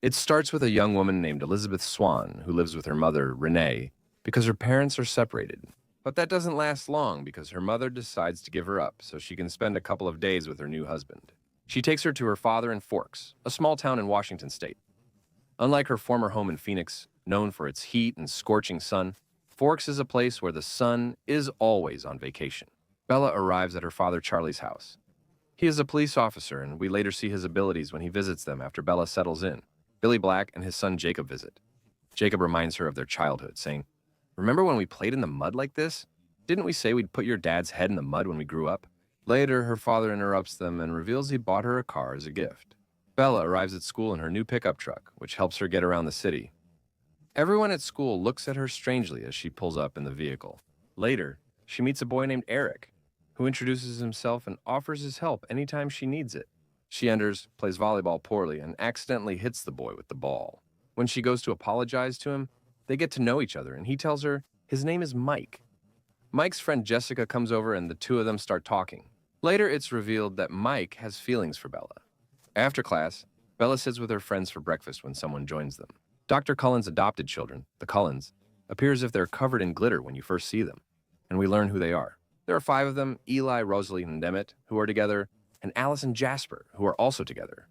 It starts with a young woman named Elizabeth Swan who lives with her mother, Renee, because her parents are separated. But that doesn't last long because her mother decides to give her up so she can spend a couple of days with her new husband. She takes her to her father in Forks, a small town in Washington state. Unlike her former home in Phoenix, known for its heat and scorching sun, Forks is a place where the sun is always on vacation. Bella arrives at her father Charlie's house. He is a police officer, and we later see his abilities when he visits them after Bella settles in. Billy Black and his son Jacob visit. Jacob reminds her of their childhood, saying, "Remember when we played in the mud like this? Didn't we say we'd put your dad's head in the mud when we grew up?" Later, her father interrupts them and reveals he bought her a car as a gift. Bella arrives at school in her new pickup truck, which helps her get around the city. Everyone at school looks at her strangely as she pulls up in the vehicle. Later, she meets a boy named Eric, who introduces himself and offers his help anytime she needs it. She enters, plays volleyball poorly, and accidentally hits the boy with the ball. When she goes to apologize to him, they get to know each other, and he tells her his name is Mike. Mike's friend Jessica comes over, and the two of them start talking. Later, it's revealed that Mike has feelings for Bella. After class, Bella sits with her friends for breakfast when someone joins them. Dr. Cullen's adopted children, the Cullens, appear as if they're covered in glitter when you first see them, and we learn who they are. There are 5 of them: Eli, Rosalie, and Emmett, who are together, and Alice and Jasper, who are also together.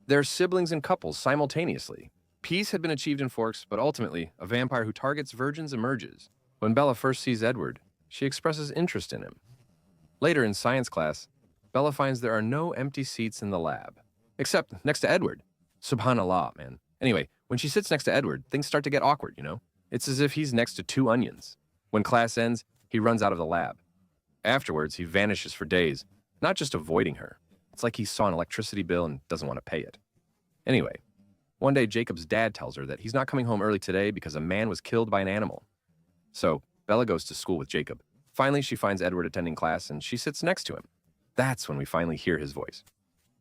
They're siblings and couples simultaneously. Peace had been achieved in Forks, but ultimately, a vampire who targets virgins emerges. When Bella first sees Edward, she expresses interest in him. Later in science class, Bella finds there are no empty seats in the lab, except next to Edward. Subhanallah, man. Anyway, when she sits next to Edward, things start to get awkward, you know? It's as if he's next to 2 onions. When class ends, he runs out of the lab. Afterwards, he vanishes for days, not just avoiding her. It's like he saw an electricity bill and doesn't want to pay it. Anyway, one day Jacob's dad tells her that he's not coming home early today because a man was killed by an animal. So, Bella goes to school with Jacob. Finally, she finds Edward attending class and she sits next to him. That's when we finally hear his voice.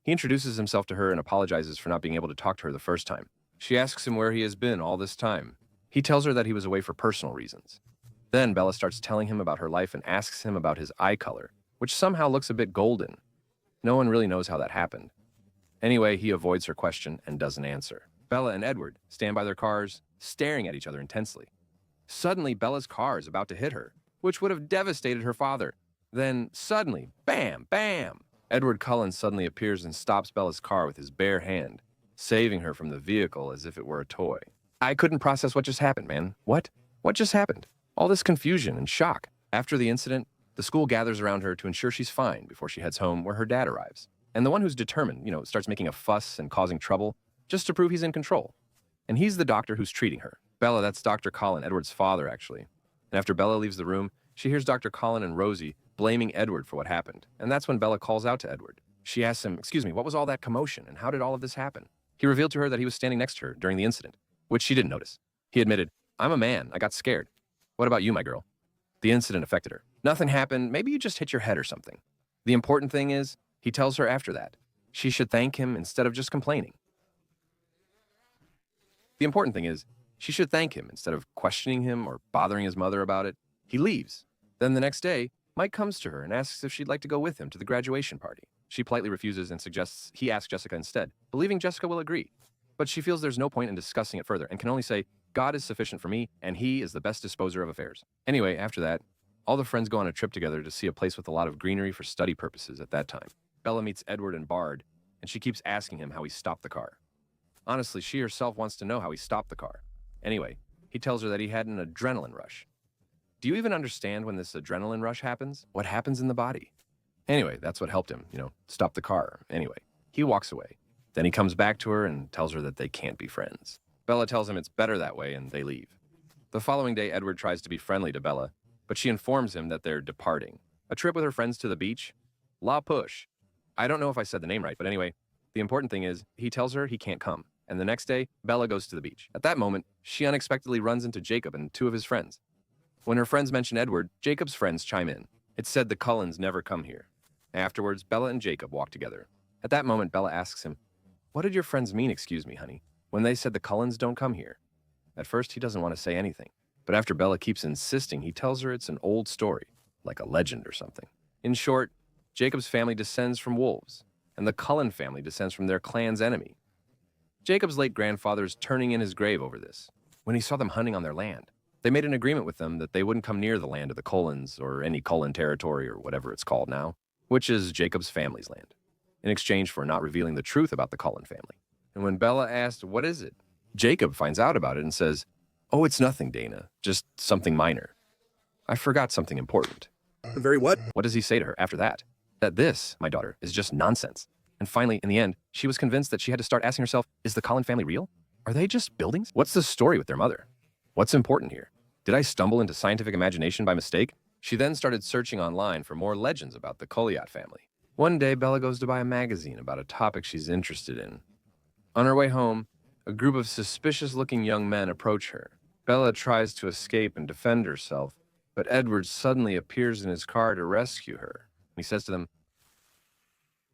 He introduces himself to her and apologizes for not being able to talk to her the first time. She asks him where he has been all this time. He tells her that he was away for personal reasons. Then Bella starts telling him about her life and asks him about his eye color, which somehow looks a bit golden. No one really knows how that happened. Anyway, he avoids her question and doesn't answer. Bella and Edward stand by their cars, staring at each other intensely. Suddenly, Bella's car is about to hit her, which would have devastated her father. Then, suddenly, bam, bam! Edward Cullen suddenly appears and stops Bella's car with his bare hand, saving her from the vehicle as if it were a toy. I couldn't process what just happened, man. What? What just happened? All this confusion and shock. After the incident, the school gathers around her to ensure she's fine before she heads home, where her dad arrives. And the one who's determined, starts making a fuss and causing trouble just to prove he's in control. And he's the doctor who's treating her. Bella, that's Dr. Cullen, Edward's father, actually. And after Bella leaves the room, she hears Dr. Cullen and Rosie blaming Edward for what happened. And that's when Bella calls out to Edward. She asks him, "Excuse me, what was all that commotion and how did all of this happen?" He revealed to her that he was standing next to her during the incident, which she didn't notice. He admitted, "I'm a man. I got scared. What about you, my girl?" The incident affected her. "Nothing happened. Maybe you just hit your head or something." The important thing is, he tells her after that, she should thank him instead of just complaining. The important thing is, she should thank him instead of questioning him or bothering his mother about it. He leaves. Then the next day, Mike comes to her and asks if she'd like to go with him to the graduation party. She politely refuses and suggests he ask Jessica instead, believing Jessica will agree. But she feels there's no point in discussing it further and can only say, "God is sufficient for me, and he is the best disposer of affairs." Anyway, after that, all the friends go on a trip together to see a place with a lot of greenery for study purposes at that time. Bella meets Edward and Bard, and she keeps asking him how he stopped the car. Honestly, she herself wants to know how he stopped the car. Anyway, he tells her that he had an adrenaline rush. Do you even understand when this adrenaline rush happens? What happens in the body? Anyway, that's what helped him, stop the car. Anyway, he walks away. Then he comes back to her and tells her that they can't be friends. Bella tells him it's better that way, and they leave. The following day, Edward tries to be friendly to Bella, but she informs him that they're departing. A trip with her friends to the beach? La Push. I don't know if I said the name right, but anyway, the important thing is, he tells her he can't come. And the next day, Bella goes to the beach. At that moment, she unexpectedly runs into Jacob and 2 of his friends. When her friends mention Edward, Jacob's friends chime in. It's said the Cullens never come here. Afterwards, Bella and Jacob walk together. At that moment, Bella asks him, "What did your friends mean, excuse me, honey, when they said the Cullens don't come here?" At first, he doesn't want to say anything. But after Bella keeps insisting, he tells her it's an old story, like a legend or something. In short, Jacob's family descends from wolves, and the Cullen family descends from their clan's enemy. Jacob's late grandfather is turning in his grave over this. When he saw them hunting on their land, they made an agreement with them that they wouldn't come near the land of the Cullens or any Cullen territory or whatever it's called now, which is Jacob's family's land, in exchange for not revealing the truth about the Cullen family. And when Bella asked, "What is it?" Jacob finds out about it and says, "Oh, it's nothing, Dana, just something minor. I forgot something important." Very what? What does he say to her after that? That this, my daughter, is just nonsense. And finally, in the end, she was convinced that she had to start asking herself, is the Cullen family real? Are they just buildings? What's the story with their mother? What's important here? Did I stumble into scientific imagination by mistake? She then started searching online for more legends about the Cullen family. One day, Bella goes to buy a magazine about a topic she's interested in. On her way home, a group of suspicious-looking young men approach her. Bella tries to escape and defend herself, but Edward suddenly appears in his car to rescue her. He says to them,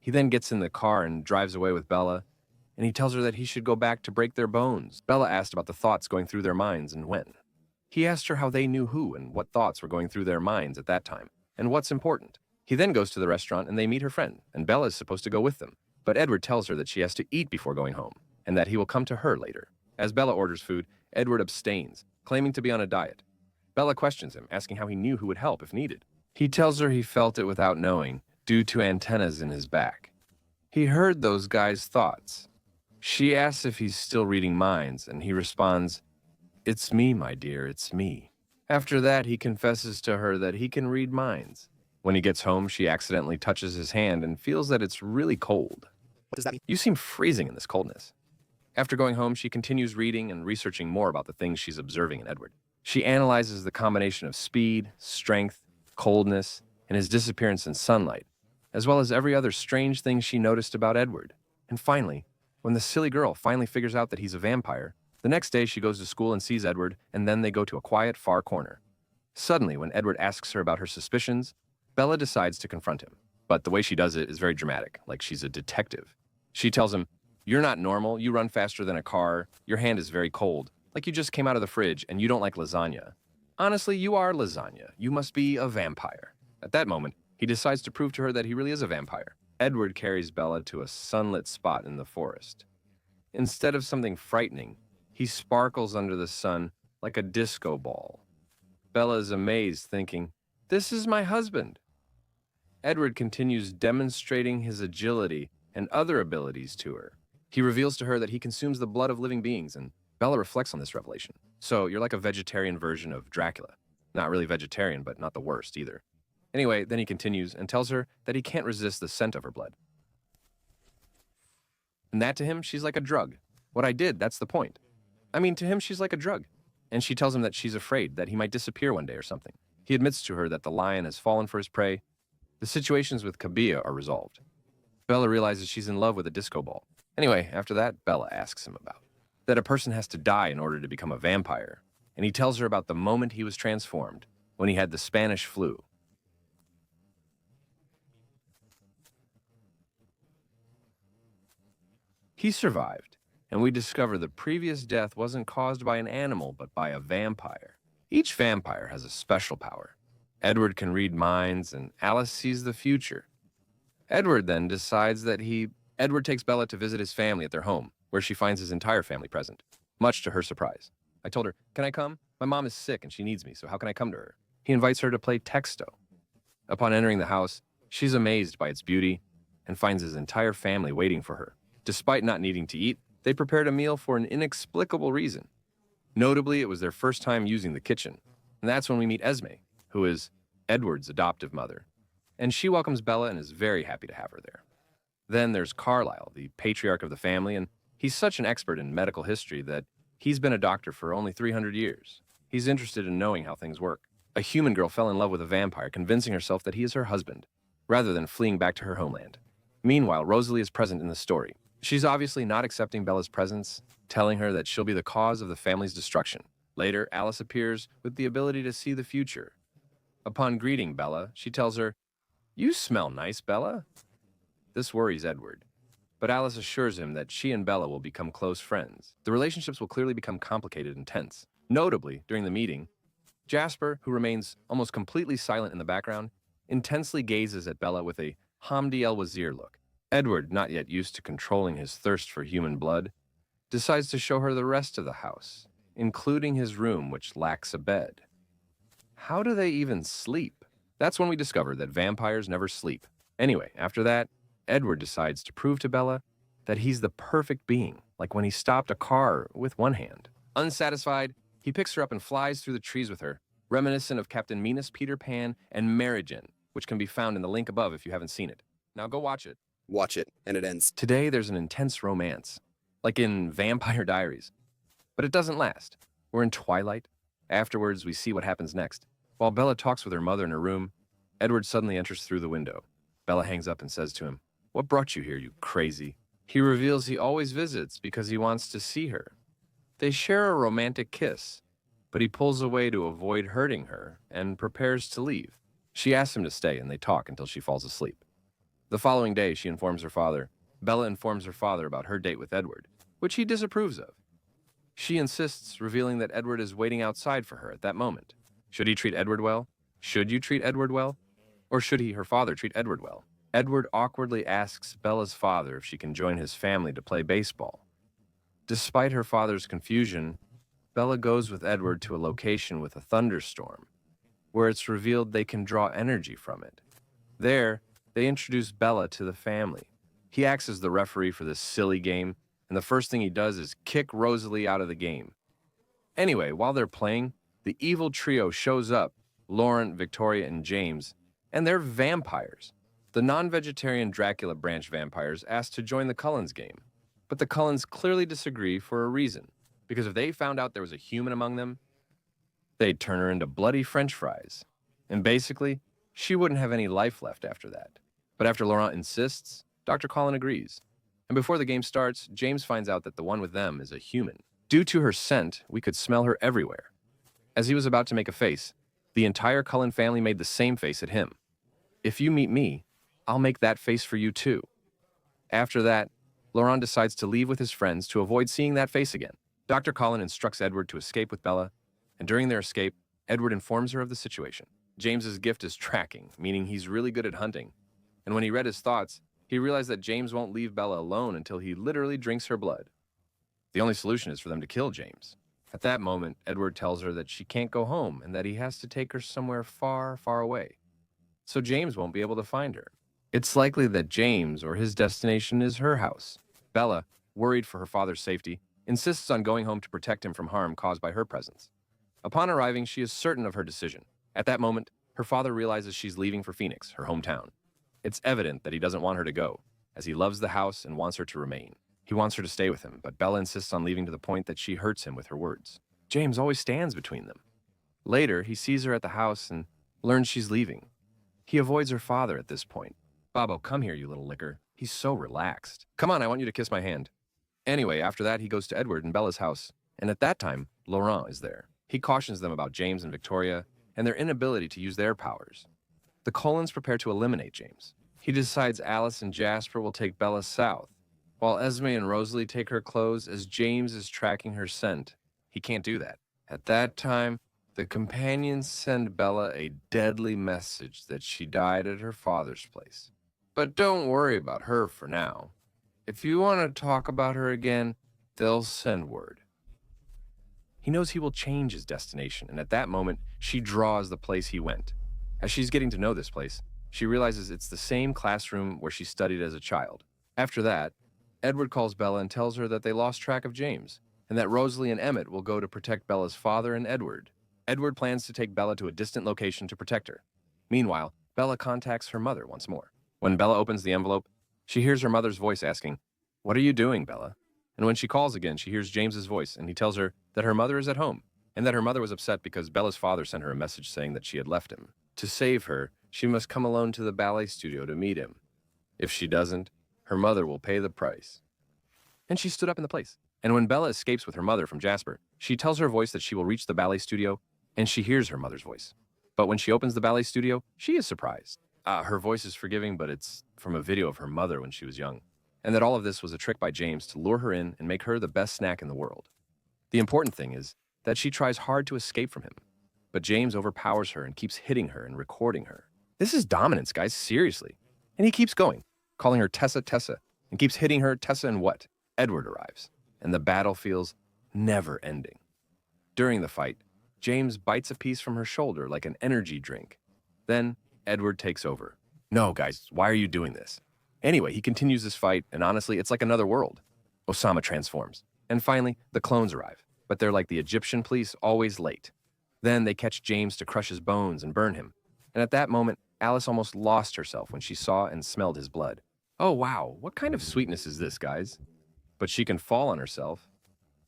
he then gets in the car and drives away with Bella, and he tells her that he should go back to break their bones. Bella asked about the thoughts going through their minds and when. He asked her how they knew who and what thoughts were going through their minds at that time, and what's important. He then goes to the restaurant and they meet her friend, and Bella is supposed to go with them. But Edward tells her that she has to eat before going home, and that he will come to her later. As Bella orders food, Edward abstains, claiming to be on a diet. Bella questions him, asking how he knew who would help if needed. He tells her he felt it without knowing, due to antennas in his back. He heard those guys' thoughts. She asks if he's still reading minds, and he responds, "It's me, my dear, it's me." After that, he confesses to her that he can read minds. When he gets home, she accidentally touches his hand and feels that it's really cold. What does that mean? You seem freezing in this coldness. After going home, she continues reading and researching more about the things she's observing in Edward. She analyzes the combination of speed, strength, coldness, and his disappearance in sunlight, as well as every other strange thing she noticed about Edward. And finally, when the silly girl finally figures out that he's a vampire, the next day she goes to school and sees Edward, and then they go to a quiet, far corner. Suddenly, when Edward asks her about her suspicions, Bella decides to confront him. But the way she does it is very dramatic, like she's a detective. She tells him, "You're not normal, you run faster than a car, your hand is very cold, like you just came out of the fridge, and you don't like lasagna. Honestly, you are lasagna. You must be a vampire." At that moment, he decides to prove to her that he really is a vampire. Edward carries Bella to a sunlit spot in the forest. Instead of something frightening, he sparkles under the sun like a disco ball. Bella is amazed, thinking, "This is my husband." Edward continues demonstrating his agility and other abilities to her. He reveals to her that he consumes the blood of living beings, and Bella reflects on this revelation. "So you're like a vegetarian version of Dracula. Not really vegetarian, but not the worst either." Anyway, then he continues and tells her that he can't resist the scent of her blood. And that to him, she's like a drug. What I did, that's the point. I mean, to him, she's like a drug. And she tells him that she's afraid that he might disappear one day or something. He admits to her that the lion has fallen for his prey. The situations with Kabia are resolved. Bella realizes she's in love with a disco ball. Anyway, after that, Bella asks him about that a person has to die in order to become a vampire. And he tells her about the moment he was transformed, when he had the Spanish flu. He survived, and we discover the previous death wasn't caused by an animal, but by a vampire. Each vampire has a special power. Edward can read minds, and Alice sees the future. Edward then decides that Edward takes Bella to visit his family at their home, where she finds his entire family present, much to her surprise. I told her, "Can I come? My mom is sick and she needs me, so how can I come to her?" He invites her to play Texto. Upon entering the house, she's amazed by its beauty and finds his entire family waiting for her. Despite not needing to eat, they prepared a meal for an inexplicable reason. Notably, it was their first time using the kitchen, and that's when we meet Esme, who is Edward's adoptive mother. And she welcomes Bella and is very happy to have her there. Then there's Carlisle, the patriarch of the family, and he's such an expert in medical history that he's been a doctor for only 300 years. He's interested in knowing how things work. A human girl fell in love with a vampire, convincing herself that he is her husband, rather than fleeing back to her homeland. Meanwhile, Rosalie is present in the story. She's obviously not accepting Bella's presence, telling her that she'll be the cause of the family's destruction. Later, Alice appears with the ability to see the future. Upon greeting Bella, she tells her, "You smell nice, Bella." This worries Edward, but Alice assures him that she and Bella will become close friends. The relationships will clearly become complicated and tense. Notably, during the meeting, Jasper, who remains almost completely silent in the background, intensely gazes at Bella with a Hamdi el-Wazir look. Edward, not yet used to controlling his thirst for human blood, decides to show her the rest of the house, including his room, which lacks a bed. How do they even sleep? That's when we discover that vampires never sleep. Anyway, after that, Edward decides to prove to Bella that he's the perfect being, like when he stopped a car with one hand. Unsatisfied, he picks her up and flies through the trees with her, reminiscent of Captain Minos, Peter Pan, and Marigen, which can be found in the link above if you haven't seen it. Now go watch it. Watch it, and it ends. Today, there's an intense romance, like in Vampire Diaries. But it doesn't last. We're in Twilight. Afterwards, we see what happens next. While Bella talks with her mother in her room, Edward suddenly enters through the window. Bella hangs up and says to him, "What brought you here, you crazy?" He reveals he always visits because he wants to see her. They share a romantic kiss, but he pulls away to avoid hurting her and prepares to leave. She asks him to stay, and they talk until she falls asleep. The following day, she informs her father. Bella informs her father about her date with Edward, which he disapproves of. She insists, revealing that Edward is waiting outside for her at that moment. Should he treat Edward well? Should you treat Edward well? Or should he, her father, treat Edward well? Edward awkwardly asks Bella's father if she can join his family to play baseball. Despite her father's confusion, Bella goes with Edward to a location with a thunderstorm, where it's revealed they can draw energy from it. There, they introduce Bella to the family. He acts as the referee for this silly game, and the first thing he does is kick Rosalie out of the game. Anyway, while they're playing, the evil trio shows up, Laurent, Victoria, and James, and they're vampires. The non-vegetarian Dracula branch vampires asked to join the Cullens game, but the Cullens clearly disagree for a reason, because if they found out there was a human among them, they'd turn her into bloody French fries. And basically, she wouldn't have any life left after that. But after Laurent insists, Dr. Cullen agrees. And before the game starts, James finds out that the one with them is a human. Due to her scent, we could smell her everywhere. As he was about to make a face, the entire Cullen family made the same face at him. If you meet me, I'll make that face for you too. After that, Laurent decides to leave with his friends to avoid seeing that face again. Dr. Cullen instructs Edward to escape with Bella, and during their escape, Edward informs her of the situation. James's gift is tracking, meaning he's really good at hunting. And when he read his thoughts, he realized that James won't leave Bella alone until he literally drinks her blood. The only solution is for them to kill James. At that moment, Edward tells her that she can't go home and that he has to take her somewhere far, far away. So James won't be able to find her. It's likely that James or his destination is her house. Bella, worried for her father's safety, insists on going home to protect him from harm caused by her presence. Upon arriving, she is certain of her decision. At that moment, her father realizes she's leaving for Phoenix, her hometown. It's evident that he doesn't want her to go, as he loves the house and wants her to remain. He wants her to stay with him, but Bella insists on leaving to the point that she hurts him with her words. James always stands between them. Later, he sees her at the house and learns she's leaving. He avoids her father at this point. "Bobo, come here, you little licker." He's so relaxed. "Come on, I want you to kiss my hand." Anyway, after that, he goes to Edward and Bella's house, and at that time, Laurent is there. He cautions them about James and Victoria and their inability to use their powers. The Cullens prepare to eliminate James. He decides Alice and Jasper will take Bella south, while Esme and Rosalie take her clothes as James is tracking her scent. He can't do that. At that time, the companions send Bella a deadly message that she died at her father's place. But don't worry about her for now. If you want to talk about her again, they'll send word. He knows he will change his destination, and at that moment, she draws the place he went. As she's getting to know this place, she realizes it's the same classroom where she studied as a child. After that, Edward calls Bella and tells her that they lost track of James, and that Rosalie and Emmett will go to protect Bella's father and Edward. Edward plans to take Bella to a distant location to protect her. Meanwhile, Bella contacts her mother once more. When Bella opens the envelope, she hears her mother's voice asking, "What are you doing, Bella?" And when she calls again, she hears James's voice, and he tells her that her mother is at home, and that her mother was upset because Bella's father sent her a message saying that she had left him. To save her, she must come alone to the ballet studio to meet him. If she doesn't, her mother will pay the price. And she stood up in the place. And when Bella escapes with her mother from Jasper, she tells her voice that she will reach the ballet studio, and she hears her mother's voice. But when she opens the ballet studio, she is surprised. Her voice is forgiving, but it's from a video of her mother when she was young. And that all of this was a trick by James to lure her in and make her the best snack in the world. The important thing is that she tries hard to escape from him, but James overpowers her and keeps hitting her and recording her. This is dominance, guys, seriously. And he keeps going, calling her Tessa, Tessa, and keeps hitting her, Tessa, and what? Edward arrives. and the battle feels never ending. During the fight, James bites a piece from her shoulder like an energy drink. Then, Edward takes over. No, guys, why are you doing this? Anyway, he continues this fight, and honestly, it's like another world. Osama transforms. And finally, the clones arrive, but they're like the Egyptian police, always late. Then they catch James to crush his bones and burn him. And at that moment, Alice almost lost herself when she saw and smelled his blood. Oh wow, what kind of sweetness is this, guys? But she can fall on herself.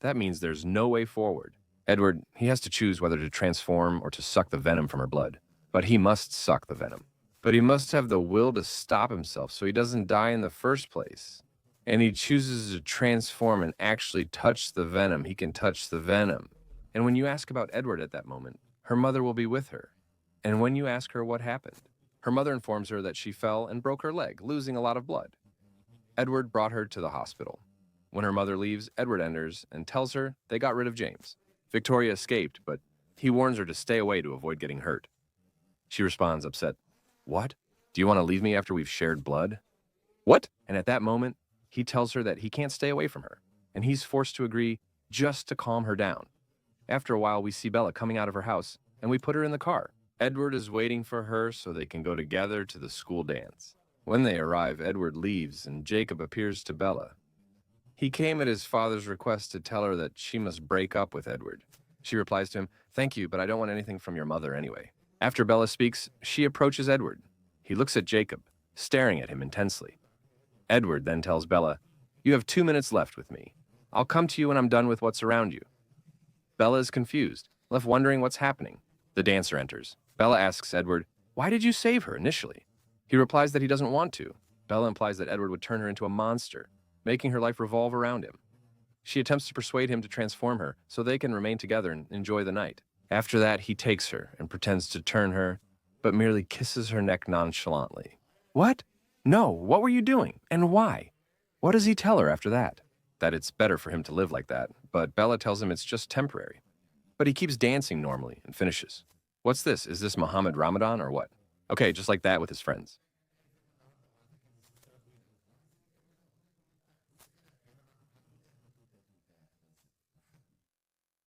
That means there's no way forward. Edward, he has to choose whether to transform or to suck the venom from her blood. But he must suck the venom. But he must have the will to stop himself so he doesn't die in the first place. And he chooses to transform and actually touch the venom. He can touch the venom. And when you ask about Edward at that moment, her mother will be with her. And when you ask her what happened, her mother informs her that she fell and broke her leg, losing a lot of blood. Edward brought her to the hospital. When her mother leaves, Edward enters and tells her they got rid of James. Victoria escaped, but he warns her to stay away to avoid getting hurt. She responds upset, "What? Do you want to leave me after we've shared blood?" "What?" And at that moment, he tells her that he can't stay away from her, and he's forced to agree just to calm her down. After a while, we see Bella coming out of her house, and we put her in the car. Edward is waiting for her so they can go together to the school dance. When they arrive, Edward leaves, and Jacob appears to Bella. He came at his father's request to tell her that she must break up with Edward. She replies to him, "Thank you, but I don't want anything from your mother anyway." After Bella speaks, she approaches Edward. He looks at Jacob, staring at him intensely. Edward then tells Bella, "You have 2 minutes left with me. I'll come to you when I'm done with what's around you." Bella is confused, left wondering what's happening. The dancer enters. Bella asks Edward, "Why did you save her initially?" He replies that he doesn't want to. Bella implies that Edward would turn her into a monster, making her life revolve around him. She attempts to persuade him to transform her so they can remain together and enjoy the night. After that, he takes her and pretends to turn her, but merely kisses her neck nonchalantly. What? No, what were you doing? And why? What does he tell her after that? That it's better for him to live like that, but Bella tells him it's just temporary. But he keeps dancing normally and finishes. What's this? Is this Muhammad Ramadan or what? Okay, just like that with his friends.